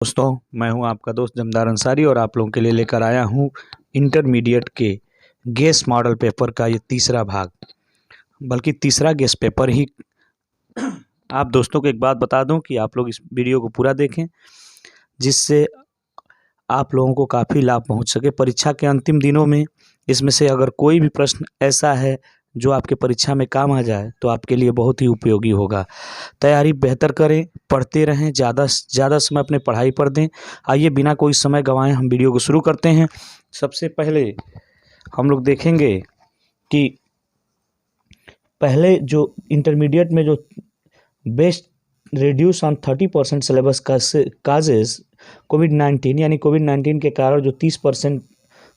दोस्तों, मैं हूं आपका दोस्त जमदार अंसारी और आप लोगों के लिए लेकर आया हूं इंटरमीडिएट के गेस मॉडल पेपर का ये तीसरा भाग, बल्कि तीसरा गेस पेपर ही। आप दोस्तों को एक बात बता दूं कि आप लोग इस वीडियो को पूरा देखें, जिससे आप लोगों को काफ़ी लाभ पहुंच सके परीक्षा के अंतिम दिनों में। इसमें से अगर कोई भी प्रश्न ऐसा है जो आपके परीक्षा में काम आ जाए तो आपके लिए बहुत ही उपयोगी होगा। तैयारी बेहतर करें, पढ़ते रहें, ज़्यादा से ज़्यादा समय अपने पढ़ाई पर दें। आइए बिना कोई समय गंवाए हम वीडियो को शुरू करते हैं। सबसे पहले हम लोग देखेंगे कि पहले जो इंटरमीडिएट में जो best reduce on 30% syllabus causes कोविड-19, यानी कोविड-19 के कारण जो 30%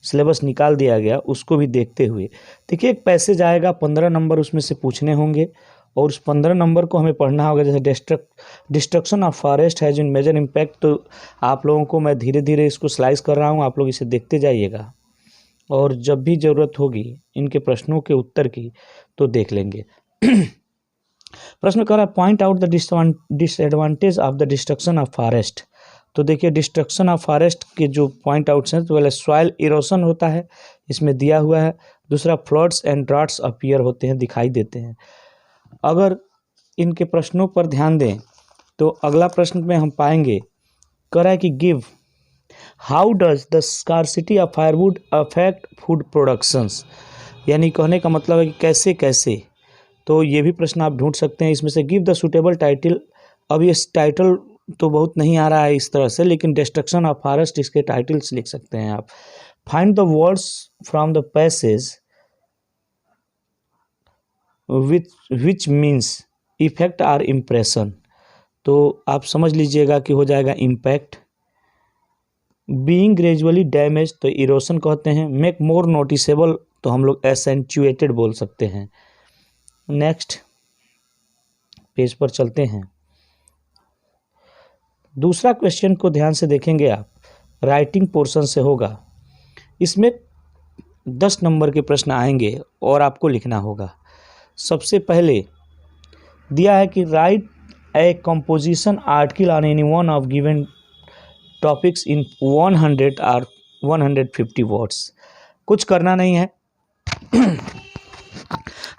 सिलेबस निकाल दिया गया, उसको भी देखते हुए देखिए एक पैसेज आएगा, 15 नंबर उसमें से पूछने होंगे और उस 15 नंबर को हमें पढ़ना होगा। जैसे destruction of forest has in major impact, तो आप लोगों को मैं धीरे धीरे इसको स्लाइस कर रहा हूँ, आप लोग इसे देखते जाइएगा और जब भी ज़रूरत होगी इनके प्रश्नों के उत्तर की तो देख लेंगे। प्रश्न कर रहा है point out the disadvantage of the destruction of forest. तो देखिए डिस्ट्रक्शन ऑफ फॉरेस्ट के जो पॉइंट आउट्स हैं, तो पहले सॉइल इरोशन होता है, इसमें दिया हुआ है। दूसरा फ्लड्स एंड ड्राट्स अपीयर होते हैं, दिखाई देते हैं। अगर इनके प्रश्नों पर ध्यान दें तो अगला प्रश्न में हम पाएंगे कह रहा है कि give how does the scarcity of firewood affect food productions, यानी कहने का मतलब है कि कैसे कैसे। तो ये भी प्रश्न आप ढूंढ सकते हैं। इसमें से गिव द सूटेबल टाइटल, अब ये टाइटल तो बहुत नहीं आ रहा है इस तरह से, लेकिन डिस्ट्रक्शन ऑफ फॉरेस्ट इसके टाइटल्स लिख सकते हैं आप। Find the words from the passage which means effect or impression, तो आप समझ लीजिएगा कि हो जाएगा इम्पैक्ट। बीइंग ग्रेजुअली डैमेज तो इरोशन कहते हैं। मेक मोर नोटिसेबल तो हम लोग एसेंचुएटेड बोल सकते हैं। नेक्स्ट पेज पर चलते हैं। दूसरा क्वेश्चन को ध्यान से देखेंगे आप, राइटिंग पोर्शन से होगा। इसमें 10 नंबर के प्रश्न आएंगे और आपको लिखना होगा। सबसे पहले दिया है कि right A composition article on any one of given topics in 100 और 150 वर्ड्स। कुछ करना नहीं है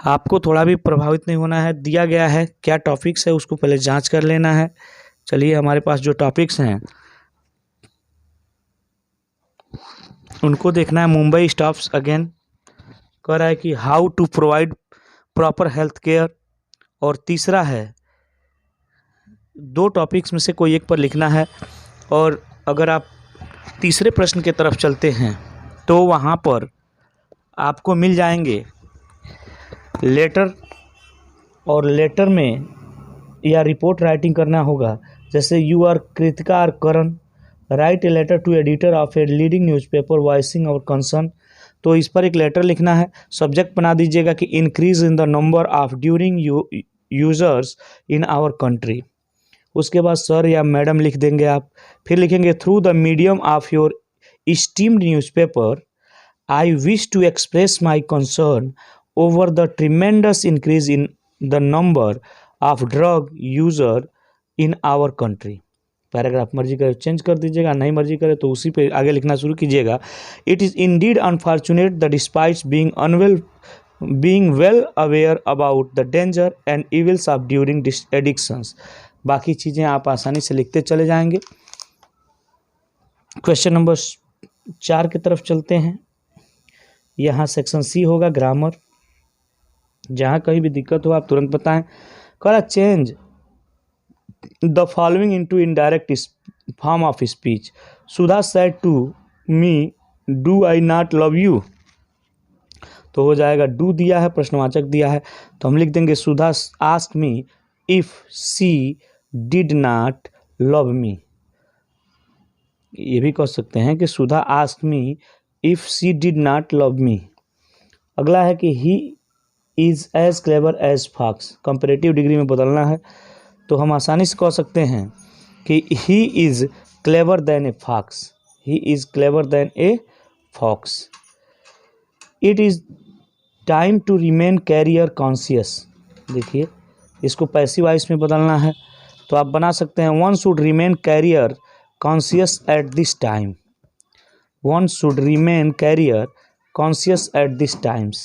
आपको, थोड़ा भी प्रभावित नहीं होना है। दिया गया है क्या टॉपिक्स है उसको पहले जांच कर लेना है। चलिए हमारे पास जो टॉपिक्स हैं उनको देखना है। मुंबई स्टॉप्स अगेन कह रहा है कि how to provide proper health care, और तीसरा है 2 टॉपिक्स में से कोई एक पर लिखना है। और अगर आप तीसरे प्रश्न की तरफ चलते हैं तो वहाँ पर आपको मिल जाएंगे लेटर, और लेटर में या रिपोर्ट राइटिंग करना होगा। जैसे यू आर कृतिका और Karan, write a letter to editor of a leading newspaper voicing your concern, तो इस पर एक लेटर लिखना है। सब्जेक्ट बना दीजिएगा कि increase in the number of during users in our country. उसके बाद सर या मैडम लिख देंगे आप। फिर लिखेंगे through the medium of your esteemed newspaper I wish to express my concern over the tremendous increase in the number of drug user in our country. Paragraph मर्जी करे चेंज कर दीजिएगा, नहीं मर्जी करे तो उसी पे आगे लिखना शुरू कीजिएगा। It is indeed unfortunate the despites being well aware about the danger and evils of during addictions. बाकी चीज़ें आप आसानी से लिखते चले जाएंगे। क्वेश्चन नंबर 4 की तरफ चलते हैं। यहाँ सेक्शन सी होगा ग्रामर। जहाँ कहीं भी दिक्कत हो आप तुरंत बताएं। कह change the following into indirect form of speech. Sudha said to me do I not love you, तो हो जाएगा डू दिया है, प्रश्नवाचक दिया है, तो हम लिख देंगे Sudha asked me if she did not love me. ये भी कह सकते हैं कि Sudha asked me if she did not love me. अगला है कि he is as clever as fox, comparative degree में बदलना है, तो हम आसानी से कह सकते हैं कि he is clever than a fox. He is clever than a fox. It is time to remain career conscious. देखिए इसको पैसिव वॉइस में बदलना है, तो आप बना सकते हैं one should remain career conscious at this time. One should remain career conscious at these times.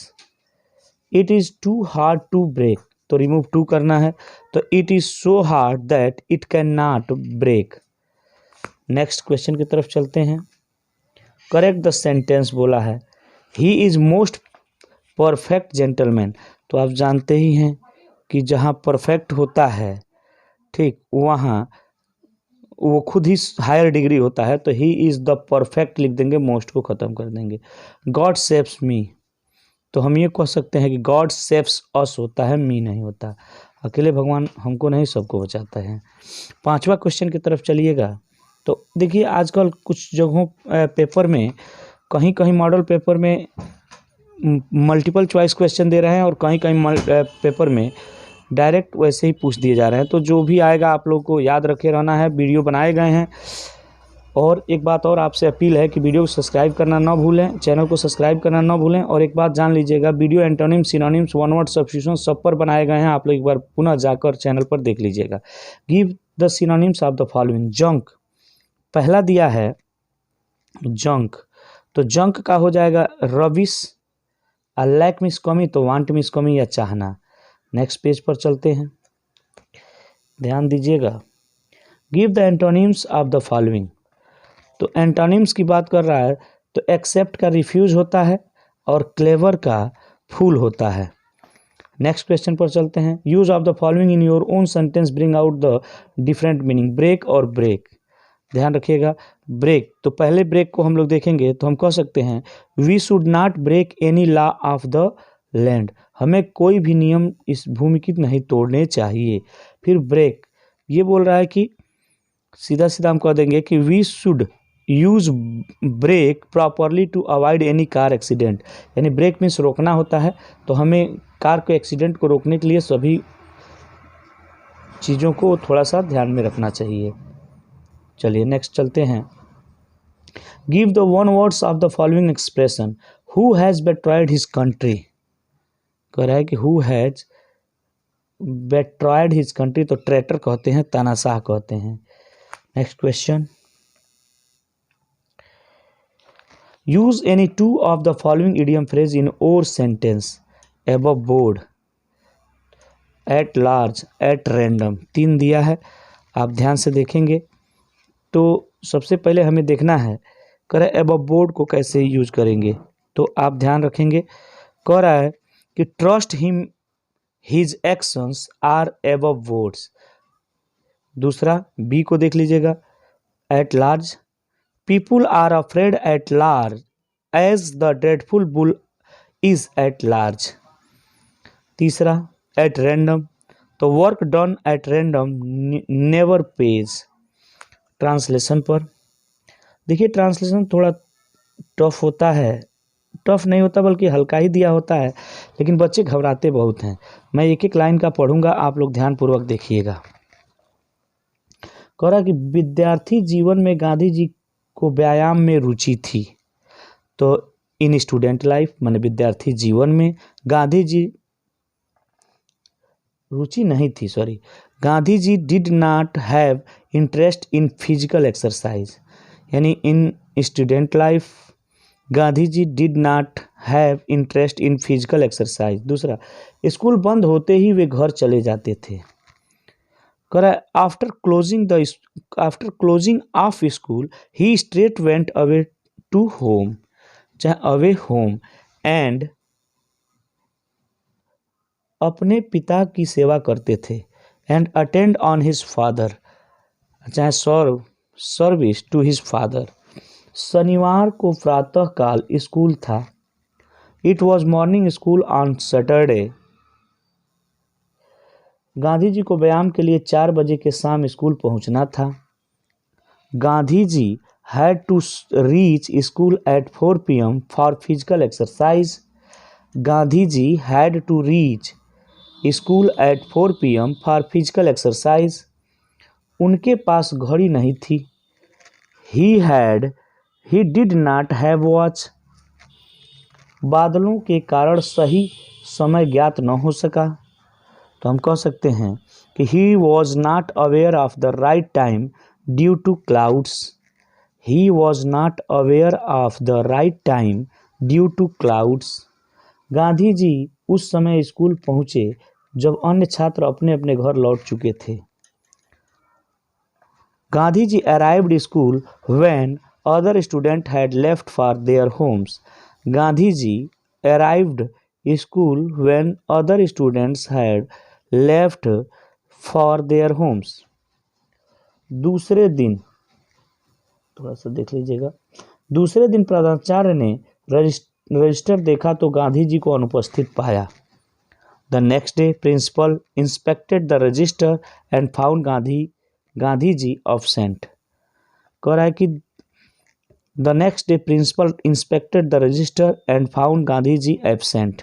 It is too hard to break. तो रिमूव टू करना है, तो it is so hard that it can not break. Next question की तरफ चलते हैं। Correct the sentence बोला है, he is most perfect gentleman. तो आप जानते ही हैं कि जहाँ परफेक्ट होता है, ठीक, वहाँ वो खुद ही हायर डिग्री होता है, तो ही इज़ द परफेक्ट लिख देंगे, मोस्ट को ख़त्म कर देंगे। गॉड सेव्स मी, तो हम ये कह सकते हैं कि गॉड सेव्स अस होता है, मी नहीं होता। अकेले भगवान हमको नहीं, सबको बचाता है। पांचवा क्वेश्चन की तरफ चलिएगा। तो देखिए आजकल कुछ जगहों पेपर में, कहीं कहीं मॉडल पेपर में मल्टीपल चॉइस क्वेश्चन दे रहे हैं और कहीं कहीं पेपर में डायरेक्ट वैसे ही पूछ दिए जा रहे हैं। तो जो भी आएगा आप लोग को याद रखे रहना है। वीडियो बनाए गए हैं। और एक बात और आपसे अपील है कि वीडियो को सब्सक्राइब करना ना भूलें, चैनल को सब्सक्राइब करना ना भूलें। और एक बात जान लीजिएगा, video antonym, synonyms, one word substitution सब पर बनाए गए हैं। आप लोग एक बार पुनः जाकर चैनल पर देख लीजिएगा। Give the synonyms of the following. Junk पहला दिया है जंक, तो जंक का हो जाएगा रबिश। लैक मीन्स कमी, तो वांट मीन्स कमी या चाहना। नेक्स्ट पेज पर चलते हैं, ध्यान दीजिएगा। Give the antonyms of the following. तो एंटोनिम्स की बात कर रहा है, तो एक्सेप्ट का रिफ्यूज होता है और क्लेवर का फूल होता है। नेक्स्ट क्वेश्चन पर चलते हैं। Use of the following in your own sentence, bring out the different meaning. Break और ब्रेक, ध्यान रखिएगा। ब्रेक, तो पहले ब्रेक को हम लोग देखेंगे तो हम कह सकते हैं we should not break any law of the land. हमें कोई भी नियम इस भूमि की नहीं तोड़ने चाहिए। फिर ब्रेक, ये बोल रहा है कि सीधा सीधा हम कह देंगे कि we should use brake properly to avoid any car accident. यानी ब्रेक मीन्स रोकना होता है, तो हमें कार के एक्सीडेंट को रोकने के लिए सभी चीज़ों को थोड़ा सा ध्यान में रखना चाहिए। चलिए नेक्स्ट चलते हैं। Give the one words of the following expression. Who has betrayed his country, कह रहा है कि who has betrayed his country, तो ट्रेटर कहते हैं, तानाशाह कहते हैं। Next question. Use any two of the following idiom phrase in your sentence. Above board, at large, at random, 3 दिया है। आप ध्यान से देखेंगे तो सबसे पहले हमें देखना है कह एबव बोर्ड को कैसे यूज करेंगे। तो आप ध्यान रखेंगे, कह रहा है कि trust him his actions are above boards. दूसरा बी को देख लीजिएगा, at large, people are afraid at large as the dreadful bull is at large. तीसरा एट रैंडम, तो work done at random never pays. Translation पर देखिए, translation थोड़ा tough होता है, टफ नहीं होता बल्कि हल्का ही दिया होता है, लेकिन बच्चे घबराते बहुत हैं। मैं एक एक लाइन का पढ़ूंगा, आप लोग ध्यानपूर्वक देखिएगा। कह रहा कि विद्यार्थी जीवन में गांधी जी को व्यायाम में रुचि थी। तो इन स्टूडेंट लाइफ माने विद्यार्थी जीवन में गांधी जी रुचि नहीं थी, sorry, Gandhi ji did not have interest in physical exercise. यानी in student life Gandhi ji did not have interest in physical exercise. दूसरा, स्कूल बंद होते ही वे घर चले जाते थे। कह रहा है after closing of school he straight went away to home, चाहे अवे होम, एंड अपने पिता की सेवा करते थे, and attend on his father, चाहे सर्विस टू हिज फादर। शनिवार को प्रातः काल स्कूल था। It was morning school on Saturday. Gandhi ji को व्यायाम के लिए 4 बजे के शाम स्कूल पहुंचना था। Gandhi ji had to reach school at 4 PM for physical exercise. Gandhi ji had to reach school at 4 PM for physical exercise. उनके पास घड़ी नहीं थी। He did not have watch. बादलों के कारण सही समय ज्ञात न हो सका। तो हम कह सकते हैं कि he was not aware of the right time due to clouds. He was not aware of the right time due to clouds. Gandhi ji उस समय स्कूल पहुंचे जब अन्य छात्र अपने अपने घर लौट चुके थे। Gandhi ji arrived school when other student had left for their homes. Gandhi ji arrived school when other students had left for their homes. दूसरे दिन, थोड़ा सा देख लीजिएगा, दूसरे दिन प्राचार्य ने रजिस्टर देखा तो गांधी जी को अनुपस्थित पाया। The next day principal inspected the register and found Gandhi ji absent. कह रहा है कि the next day principal inspected the register and found Gandhi ji absent.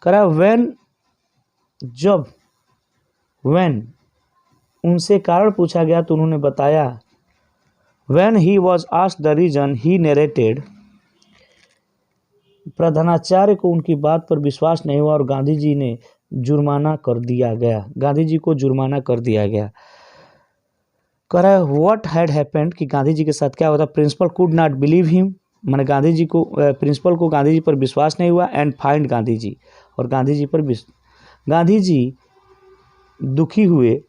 कह रहा है व्हेन उनसे कारण पूछा गया तो उन्होंने बताया। When he was asked the reason he narrated. प्रधानाचार्य को उनकी बात पर विश्वास नहीं हुआ और गांधी जी को जुर्माना कर दिया गया। कह रहा है व्हाट हैड हैपेंड कि गांधी जी के साथ क्या हुआ था। Principal could not believe him, मैंने प्रिंसिपल को गांधी जी पर विश्वास नहीं हुआ। एंड फाइंड गांधी जी, और गांधी जी दुखी हुए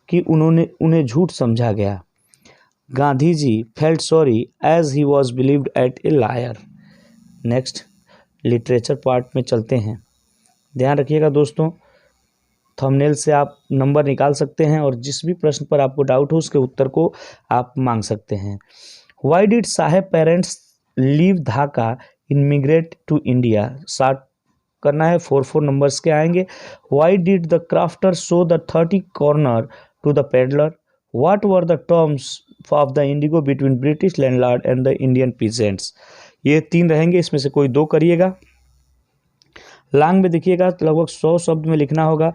कि उन्हें झूठ समझा गया। Gandhi ji felt sorry as he was believed at a liar. Next literature part में चलते हैं। ध्यान रखिएगा दोस्तों, थंबनेल से आप नंबर निकाल सकते हैं और जिस भी प्रश्न पर आपको डाउट हो उसके उत्तर को आप मांग सकते हैं। Why did Saheb parents leave Dhaka immigrate to India. Short करना है, 4 नंबर्स के आएंगे। Why did the crafter show the 30 corner to the peddler. What were the terms of the indigo between British landlord and the Indian peasants. ये 3 रहेंगे, इसमें से कोई 2 करिएगा। लॉन्ग में देखिएगा, लगभग 100 शब्द में लिखना होगा।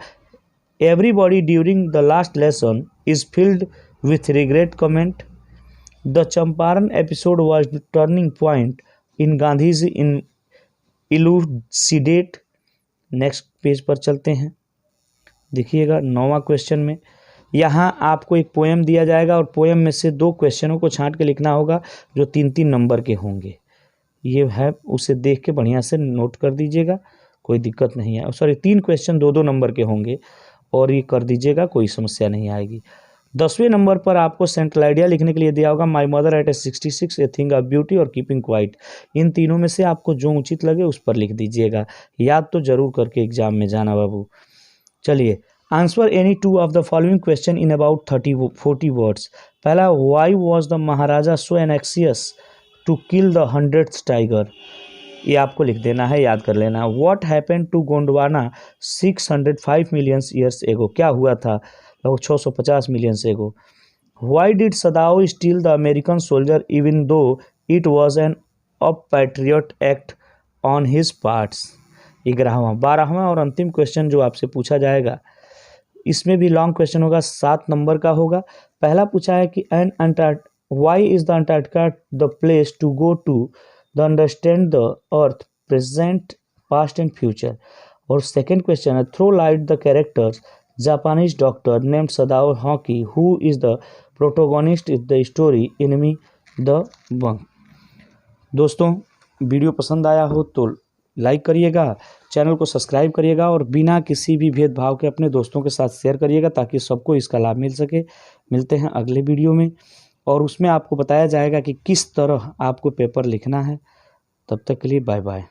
Everybody during the last lesson is filled with regret comment. The Champaran episode was turning point in Gandhi's in elucidate. Next page पर चलते हैं। देखिएगा 9वां क्वेश्चन में यहाँ आपको एक पोएम दिया जाएगा और पोएम में से 2 क्वेश्चनों को छांट के लिखना होगा जो 3-3 नंबर के होंगे। ये है, उसे देख के बढ़िया से नोट कर दीजिएगा, कोई दिक्कत नहीं है। सॉरी, 3 क्वेश्चन 2-2 नंबर के होंगे और ये कर दीजिएगा, कोई समस्या नहीं आएगी। 10वें नंबर पर आपको सेंट्रल आइडिया लिखने के लिए दिया होगा my mother eight A 66, a thing of beauty और कीपिंग क्वाइट। इन तीनों में से आपको जो उचित लगे उस पर लिख दीजिएगा। याद तो जरूर करके एग्जाम में जाना बाबू। चलिए, answer any 2 of the following question in about 40 words. पहला, why was the Maharaja so anxious to kill the 100th tiger. ये आपको लिख देना है, याद कर लेना। What happened to Gondwana 605 million years ago. क्या हुआ था लगभग 650 million ago. Why did Sadao steal the American soldier even though it was an of patriot act on his parts. 11वां 12वां और अंतिम क्वेश्चन जो आपसे पूछा जाएगा, इसमें भी लॉन्ग क्वेश्चन होगा, 7 नंबर का होगा। पहला पूछा है कि why is the Antarctica the place to go to the understand the earth present past and future. और सेकेंड क्वेश्चन है, throw light the characters Japanese doctor named Sadao Hoki who is the protagonist is the story enemy the bunk. दोस्तों, video पसंद आया हो तो like करिएगा, channel को subscribe करिएगा और बिना किसी भी भेदभाव के अपने दोस्तों के साथ शेयर करिएगा ताकि सबको इसका लाभ मिल सके। मिलते हैं अगले वीडियो में और उसमें आपको बताया जाएगा कि किस तरह आपको पेपर लिखना है। तब तक के लिए बाय बाय।